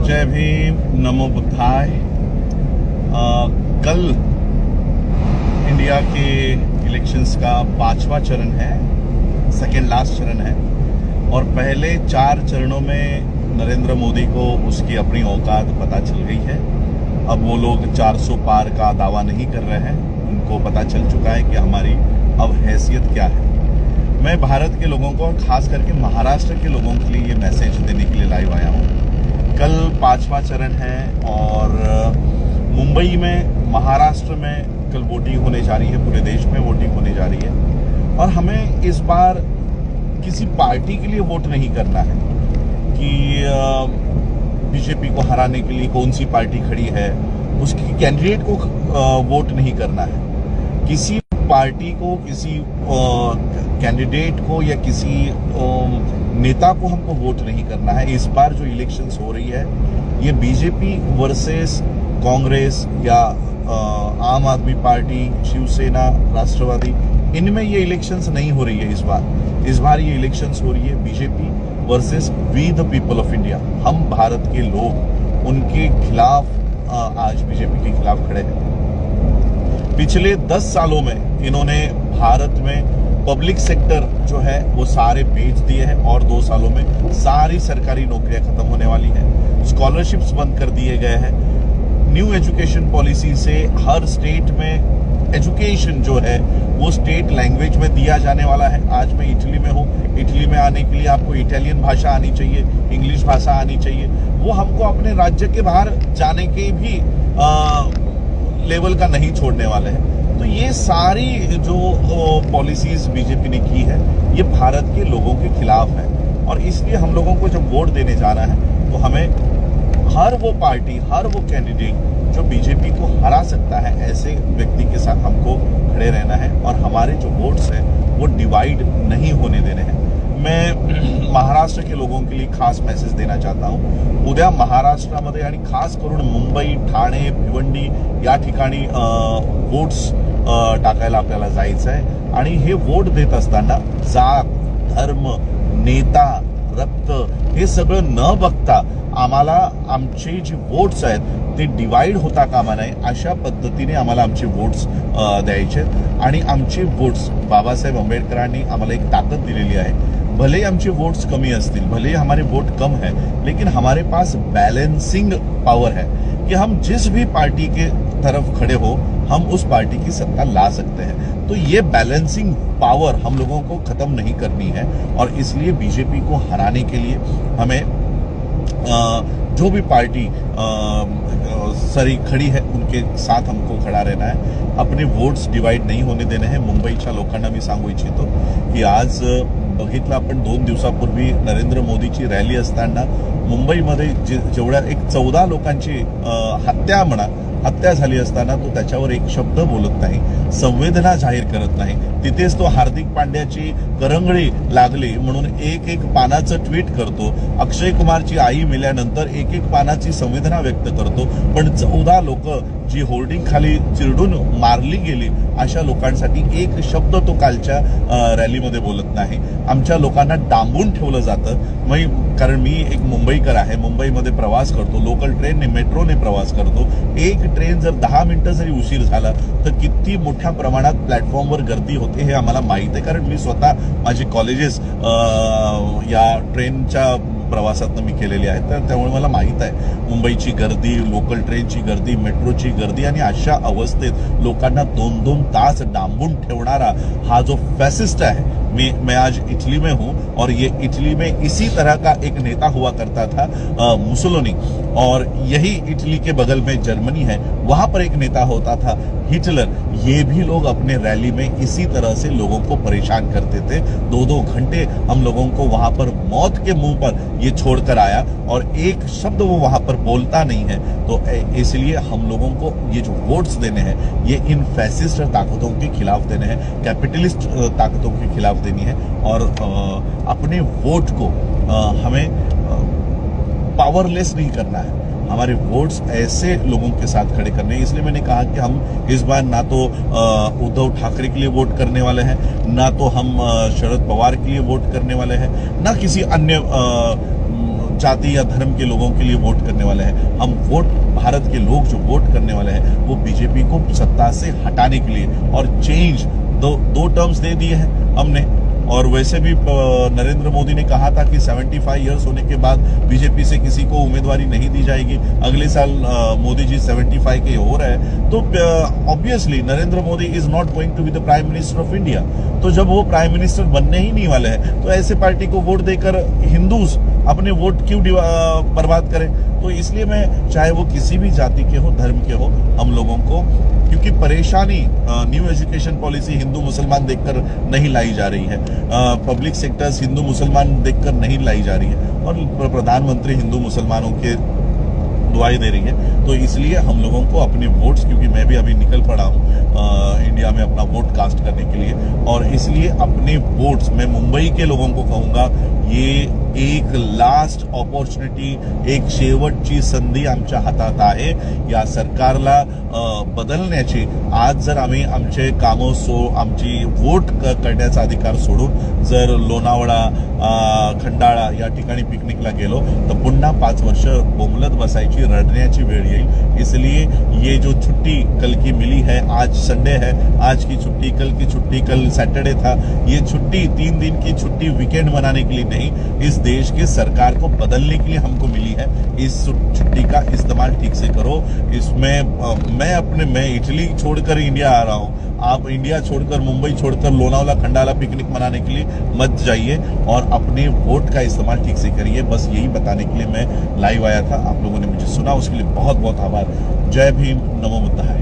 जय भीम, नमो बुद्धाय। कल इंडिया के इलेक्शंस का 5वां चरण है, सेकेंड लास्ट चरण है और पहले 4 चरणों में नरेंद्र मोदी को उसकी अपनी औकात पता चल गई है। अब वो लोग 400 पार का दावा नहीं कर रहे हैं, उनको पता चल चुका है कि हमारी अब हैसियत क्या है। मैं भारत के लोगों को और खास करके महाराष्ट्र के लोगों के लिए ये मैसेज देने के लिए लाइव आया हूँ। कल 5वां चरण है और मुंबई में, महाराष्ट्र में कल वोटिंग होने जा रही है, पूरे देश में वोटिंग होने जा रही है। और हमें इस बार किसी पार्टी के लिए वोट नहीं करना है कि बीजेपी को हराने के लिए कौन सी पार्टी खड़ी है, उसकी कैंडिडेट को वोट नहीं करना है। किसी पार्टी को, किसी कैंडिडेट को या किसी नेता को हमको वोट नहीं करना है। इस बार जो इलेक्शंस हो रही है ये बीजेपी वर्सेस कांग्रेस या आम आदमी पार्टी, शिवसेना, राष्ट्रवादी, इनमें ये इलेक्शंस नहीं हो रही है। इस बार ये इलेक्शंस हो रही है BJP versus we the people of India. हम भारत के लोग उनके खिलाफ आज बीजेपी के खिलाफ खड़े हैं। पिछले 10 सालों में इन्होंने भारत में पब्लिक सेक्टर जो है वो सारे बेच दिए हैं और 2 सालों में सारी सरकारी नौकरियां खत्म होने वाली हैं। स्कॉलरशिप्स बंद कर दिए गए हैं। न्यू एजुकेशन पॉलिसी से हर स्टेट में एजुकेशन जो है वो स्टेट लैंग्वेज में दिया जाने वाला है। आज मैं इटली में हूँ, इटली में आने के लिए आपको इटालियन भाषा आनी चाहिए, इंग्लिश भाषा आनी चाहिए। वो हमको अपने राज्य के बाहर जाने के भी लेवल का नहीं छोड़ने वाले हैं। तो ये सारी जो पॉलिसीज बीजेपी ने की है ये भारत के लोगों के खिलाफ है और इसलिए हम लोगों को जब वोट देने जाना है तो हमें हर वो पार्टी, हर वो कैंडिडेट जो बीजेपी को हरा सकता है, ऐसे व्यक्ति के साथ हमको खड़े रहना है और हमारे जो वोट्स हैं वो डिवाइड नहीं होने देने हैं। मैं महाराष्ट्र के लोगों के लिए खास मेसेज देना चाहता हूँ। उद्या महाराष्ट्रामध्ये आणि खास करून मुंबई, ठाणे, भिवंडी या ठिकाणी वोट्स टाकायला आपल्याला जायचं आहे आणि हे वोट देत असताना जात, धर्म, नेता, रक्त हे सगळं न बघता आम्हाला आमचे जे वोट्स आहेत ते डिवाइड होता कामा नये, अशा पद्धतीने आम्हाला आमचे वोट्स द्यायचे आणि आमचे वोट्स बाबासाहेब आंबेडकरांनी आम्हाला एक ताकद दिलेली आहे। भले हमचे वोट्स कमी असतील, भले हमारे वोट कम है, लेकिन हमारे पास बैलेंसिंग पावर है कि हम जिस भी पार्टी के तरफ खड़े हो हम उस पार्टी की सत्ता ला सकते हैं। तो ये बैलेंसिंग पावर हम लोगों को खत्म नहीं करनी है और इसलिए बीजेपी को हराने के लिए हमें जो भी पार्टी सरी खड़ी है उनके साथ हमको खड़ा रहना है। अपने वोट्स डिवाइड नहीं होने देणे हैं। मुंबईच्या लोकांना मी सांगू इच्छितो की आज बघितलं आपण 2 दिवसापूर्वी नरेंद्र मोदीची रॅली असताना मुंबईमध्ये जेवढ्या एक 14 लोकांची हत्या झाली असताना तो त्याच्यावर एक शब्द बोलत नाही, संवेदना जाहीर करत नाही। तिथेच तो हार्दिक पांड्याची करंगळी लागली म्हणून एक पानाचं ट्विट करतो, अक्षय कुमारची आई मेल्यानंतर एक पानाची संवेदना व्यक्त करतो, पण 14 लोक जी होर्डिंग खाली चिरडून मारली गेली अशा लोकांसाठी एक शब्द तो कालच्या रॅलीमध्ये बोलत नाही। आमच्या लोकांना डांबून ठेवलं जातं। कारण मी एक मुंबईकर आहे, मुंबईमध्ये प्रवास करतो, लोकल ट्रेनने, मेट्रोने प्रवास करतो। एक ट्रेन जर 10 मिनिटं जरी उशीर झाला तर किती मोठ्या प्रमाणात प्लॅटफॉर्मवर गर्दी होते हे आम्हाला माहित आहे, कारण मी स्वतः माझे कॉलेजेस या ट्रेनच्या प्रवासातनं मी केलेली आहे। तर त्यामुळे मला माहित आहे मुंबईची गर्दी, लोकल ट्रेनची गर्दी, मेट्रोची गर्दी आणि अशा अवस्थेत लोकांना 2-2 तास डांबून ठेवणारा हा जो फैसिस्ट है। मैं आज इटली में हूं और ये इटली में इसी तरह का एक नेता हुआ करता था, मुसोलिनी, और यही इटली के बगल में जर्मनी है, वहां पर एक नेता होता था हिटलर। ये भी लोग अपने रैली में इसी तरह से लोगों को परेशान करते थे। 2-2 घंटे हम लोगों को वहां पर मौत के मुंह पर ये छोड़कर आया और एक शब्द वो वहां पर बोलता नहीं है। तो इसलिए हम लोगों को ये जो वोट्स देने हैं ये इन फैसिस्ट ताकतों के खिलाफ देने हैं, कैपिटलिस्ट ताकतों के खिलाफ देनी है और अपने वोट को हमें पावरलेस नहीं करना है। हमारे वोट्स ऐसे लोगों के साथ खड़े करने हैं। इसलिए मैंने कहा कि हम इस बार ना तो उद्धव ठाकरे के लिए वोट करने वाले हैं, ना तो हम शरद पवार के लिए वोट करने वाले हैं, ना किसी अन्य जाति या धर्म के लोगों के लिए वोट करने वाले हैं। हम वोट, भारत के लोग जो वोट करने वाले हैं वो बीजेपी को सत्ता से हटाने के लिए, और चेंज दो टर्म्स दे दिए हैं हमने। और वैसे भी नरेंद्र मोदी ने कहा था कि 75 इयर्स होने के बाद बीजेपी से किसी को उम्मीदवारी नहीं दी जाएगी। अगले साल मोदी जी 75 के हो रहे हैं, तो obviously Narendra Modi is not going to be the prime minister of India. तो जब वो प्राइम मिनिस्टर बनने ही नहीं वाले हैं, तो ऐसे पार्टी को वोट देकर हिंदूज अपने वोट क्यों बर्बाद करें। तो इसलिए मैं, चाहे वो किसी भी जाति के हो, धर्म के हो, हम लोगों को, क्योंकि परेशानी न्यू एजुकेशन पॉलिसी हिंदू मुसलमान देखकर नहीं लाई जा रही है, पब्लिक सेक्टर्स हिंदू मुसलमान देखकर नहीं लाई जा रही है, और प्रधानमंत्री हिंदू मुसलमानों के दुआएं दे रही है। तो इसलिए हम लोगों को अपने वोट्स, क्योंकि मैं भी अभी निकल पड़ा हूँ इंडिया में अपना वोट कास्ट करने के लिए, और इसलिए अपने वोट्स, मैं मुंबई के लोगों को कहूंगा, ये एक लास्ट ऑपॉर्च्युनिटी, एक शेवटची संधी आमच्या हातात आहे या सरकारला बदलण्याची। आज जर आम्ही आमचे कामं आमची वोट करण्याचा अधिकार सोडून जर लोणावळा, खंडाळा या ठिकाणी पिकनिकला गेलो तर पुन्हा 5 वर्ष बोंबलत बसायची, रडण्याची वेळ येईल। इसलिए ये जो छुट्टी कल की मिली है, आज संडे है, आज की छुट्टी, कल की छुट्टी, कल सैटरडे था, ये छुट्टी 3 दिन की छुट्टी वीकेंड मनाने के लिए नहीं, इस देश की सरकार को बदलने के लिए हमको मिली है। इस छुट्टी का इस्तेमाल ठीक से करो। इसमें मैं इटली छोड़कर इंडिया आ रहा हूँ, आप इंडिया छोड़कर, मुंबई छोड़कर लोनावला, खंडाला पिकनिक मनाने के लिए मत जाइए, और अपने वोट का इस्तेमाल ठीक से करिए। बस यही बताने के लिए मैं लाइव आया था। आप लोगों ने मुझे सुना, उसके लिए बहुत बहुत आभार। जय भीम, नमो बुद्धाय।